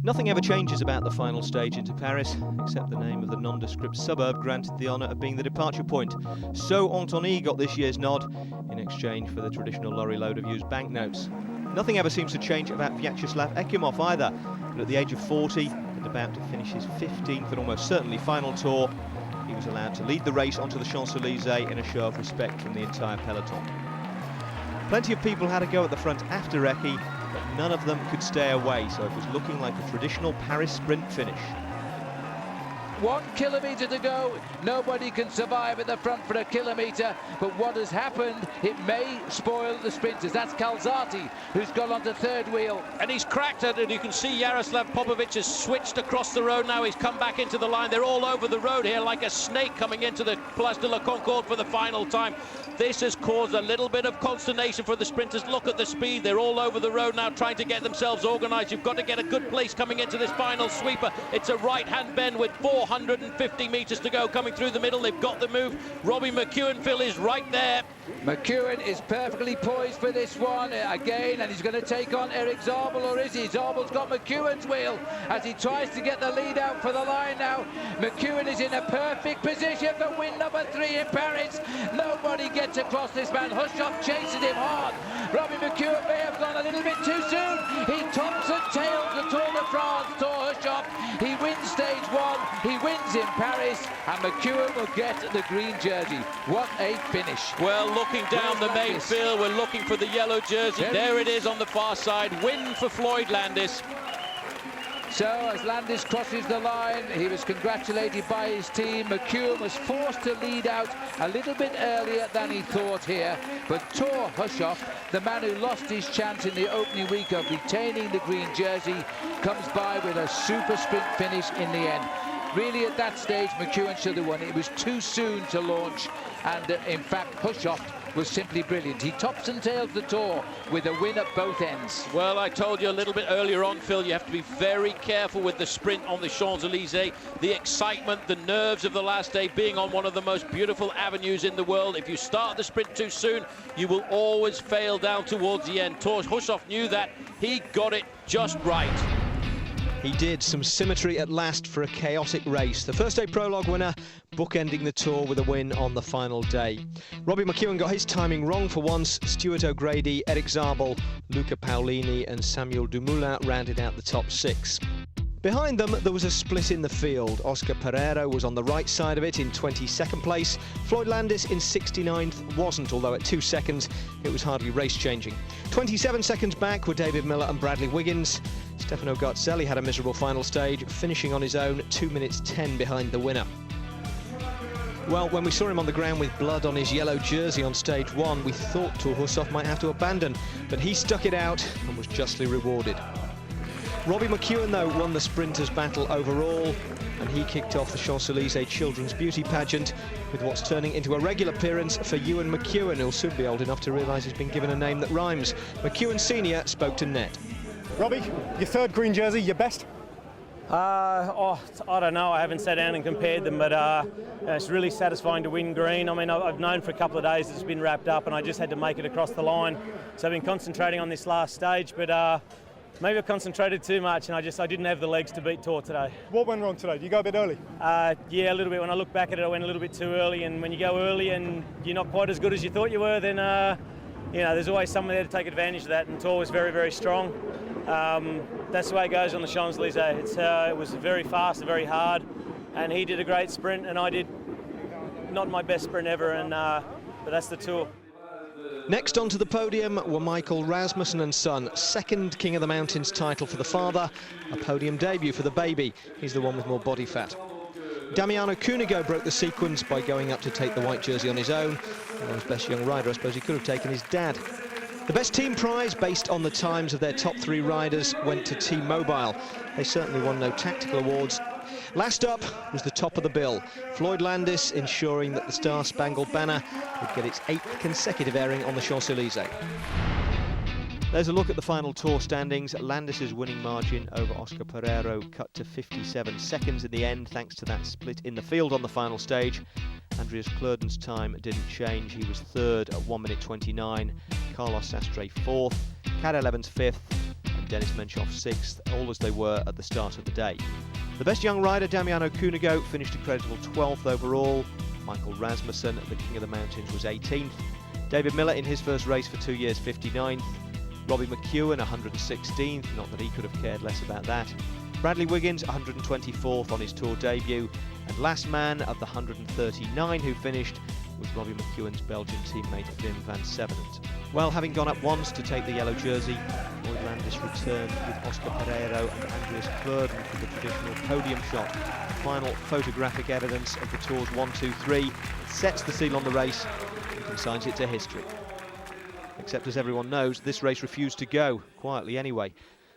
Nothing ever changes about the final stage into Paris, except the name of the nondescript suburb granted the honour of being the departure point. So Antony got this year's nod in exchange for the traditional lorry load of used banknotes. Nothing ever seems to change about Vyacheslav Ekimov either, but at the age of 40 and about to finish his 15th and almost certainly final tour, he was allowed to lead the race onto the Champs-Élysées in a show of respect from the entire peloton. Plenty of people had a go at the front after Eki, but none of them could stay away, so it was looking like a traditional Paris sprint finish. 1 kilometre to go. Nobody can survive at the front for a kilometre, but what has happened, it may spoil the sprinters. That's Calzati, who's gone onto third wheel. And he's cracked it, and you can see Jaroslav Popovic has switched across the road now. He's come back into the line. They're all over the road here like a snake coming into the Place de la Concorde for the final time. This has caused a little bit of consternation for the sprinters. Look at the speed. They're all over the road now trying to get themselves organised. You've got to get a good place coming into this final sweeper. It's a right-hand bend with 450 metres to go coming through the middle. They've got the move. Robbie McEwen, Phil, is right there. McEwen is perfectly poised for this one again, and he's going to take on Eric Zabel, or is he? Zabel's got McEwen's wheel as he tries to get the lead out for the line now. McEwen is in a perfect position for win number 3 in Paris. Nobody gets across this man. Hushoff chases him hard. Robbie McEwen may have gone a little bit too soon. He tops and tails the Tour de France. Thor Hushoff, he wins stage 1, he wins in Paris, and McEwen will get the green jersey. What a finish. Well, looking down the main field, we're looking for the yellow jersey. There it is on the far side. Win for Floyd Landis. So as Landis crosses the line, he was congratulated by his team. McEwen was forced to lead out a little bit earlier than he thought here, but Thor Hushoff, the man who lost his chance in the opening week of retaining the green jersey, comes by with a super sprint finish in the end. Really, at that stage, McEwen should have won. It was too soon to launch, and in fact, Hushoff was simply brilliant. He tops and tails the Tour with a win at both ends. Well, I told you a little bit earlier on, Phil, you have to be very careful with the sprint on the Champs-Élysées. The excitement, the nerves of the last day, being on one of the most beautiful avenues in the world. If you start the sprint too soon, you will always fail down towards the end. Thor Hushoff knew that. He got it just right. He did. Some symmetry at last for a chaotic race. The first day prologue winner bookending the Tour with a win on the final day. Robbie McEwen got his timing wrong for once. Stuart O'Grady, Eric Zabel, Luca Paolini and Samuel Dumoulin rounded out the top 6. Behind them, there was a split in the field. Oscar Pereira was on the right side of it in 22nd place. Floyd Landis in 69th wasn't, although at 2 seconds, it was hardly race-changing. 27 seconds back were David Miller and Bradley Wiggins. Stefano Garzelli had a miserable final stage, finishing on his own 2 minutes 10 behind the winner. Well, when we saw him on the ground with blood on his yellow jersey on stage 1, we thought Thor Hushoff might have to abandon, but he stuck it out and was justly rewarded. Robbie McEwen, though, won the sprinters' battle overall, and he kicked off the Champs-Élysées Children's Beauty Pageant with what's turning into a regular appearance for Ewan McEwen, who'll soon be old enough to realise he's been given a name that rhymes. McEwen Sr. spoke to Net. Robbie, your 3rd green jersey, your best? I don't know. I haven't sat down and compared them, but it's really satisfying to win green. I mean, I've known for a couple of days it's been wrapped up, and I just had to make it across the line. So I've been concentrating on this last stage, but maybe I concentrated too much, and I didn't have the legs to beat Thor today. What went wrong today? Did you go a bit early? Yeah, a little bit. When I look back at it, I went a little bit too early, and when you go early and you're not quite as good as you thought you were, then you know, there's always someone there to take advantage of that, and Thor was very, very strong. That's the way it goes on the Champs-Élysées. It was very fast and very hard, and he did a great sprint, and I did not my best sprint ever, and but that's the Tour. Next onto the podium were Michael Rasmussen and son, 2nd King of the Mountains title for the father, a podium debut for the baby. He's the one with more body fat. Damiano Cunego broke the sequence by going up to take the white jersey on his own. And as best young rider, I suppose he could have taken his dad. The best team prize, based on the times of their top 3 riders, went to T-Mobile. They certainly won no tactical awards. Last up was the top of the bill, Floyd Landis ensuring that the Star-Spangled Banner would get its 8th consecutive airing on the Champs-Élysées. There's a look at the final Tour standings. Landis's winning margin over Oscar Pereira cut to 57 seconds in the end, thanks to that split in the field on the final stage. Andreas Klöden's time didn't change. He was 3rd at 1 minute 29. Carlos Sastre 4th. Cadel Evans 5th. and Denis Menchov 6th, all as they were at the start of the day. The best young rider, Damiano Cunego, finished a creditable 12th overall. Michael Rasmussen, the King of the Mountains, was 18th. David Miller in his first race for 2 years, 59th. Robbie McEwen, 116th, not that he could have cared less about that. Bradley Wiggins, 124th on his Tour debut. And last man of the 139 who finished was Robbie McEwen's Belgian teammate Wim van Sevenant. Well, having gone up once to take the yellow jersey, Floyd Landis returned with Oscar Pereiro and Andreas Verden for the traditional podium shot. The final photographic evidence of the Tour's 1-2-3. It sets the seal on the race and consigns it to history. Except, as everyone knows, this race refused to go, quietly anyway.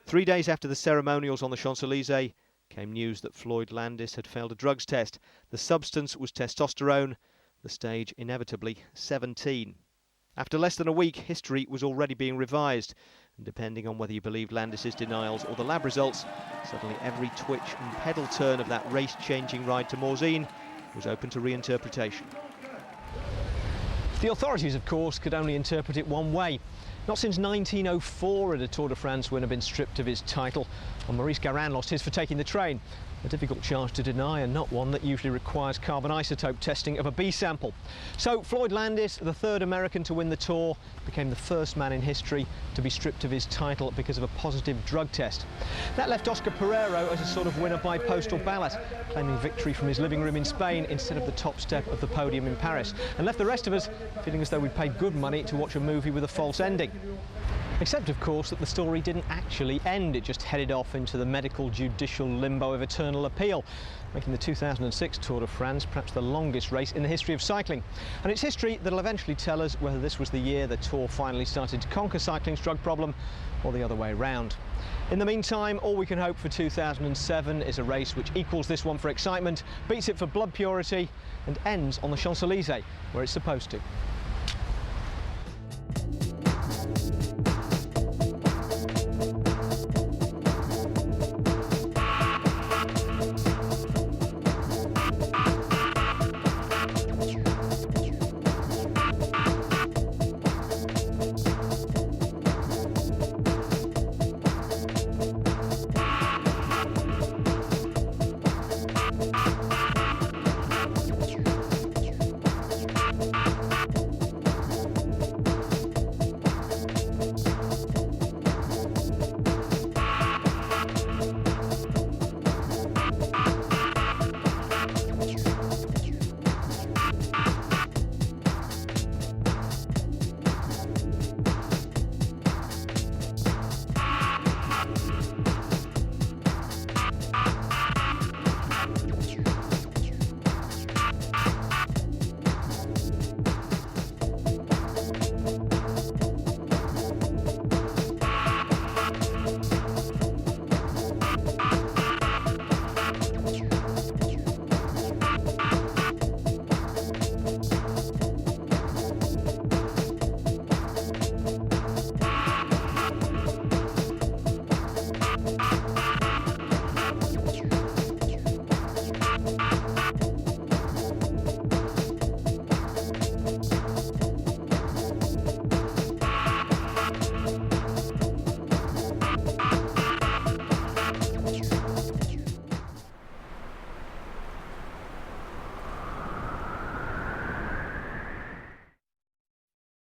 3 days after the ceremonials on the Champs-Élysées came news that Floyd Landis had failed a drugs test. The substance was testosterone, the stage inevitably 17. After less than a week, history was already being revised, and depending on whether you believed Landis's denials or the lab results, suddenly every twitch and pedal turn of that race-changing ride to Morzine was open to reinterpretation. The authorities, of course, could only interpret it one way. Not since 1904 had a Tour de France winner been stripped of his title, and Maurice Garin lost his for taking the train. A difficult charge to deny, and not one that usually requires carbon isotope testing of a B sample. So Floyd Landis, the third American to win the Tour, became the first man in history to be stripped of his title because of a positive drug test. That left Oscar Pereiro as a sort of winner by postal ballot, claiming victory from his living room in Spain instead of the top step of the podium in Paris, and left the rest of us feeling as though we'd paid good money to watch a movie with a false ending. Except, of course, that the story didn't actually end. It just headed off into the medical judicial limbo of eternal appeal, making the 2006 Tour de France perhaps the longest race in the history of cycling. And it's history that'll eventually tell us whether this was the year the Tour finally started to conquer cycling's drug problem, or the other way around. In the meantime, all we can hope for 2007 is a race which equals this one for excitement, beats it for blood purity, and ends on the Champs-Élysées, where it's supposed to.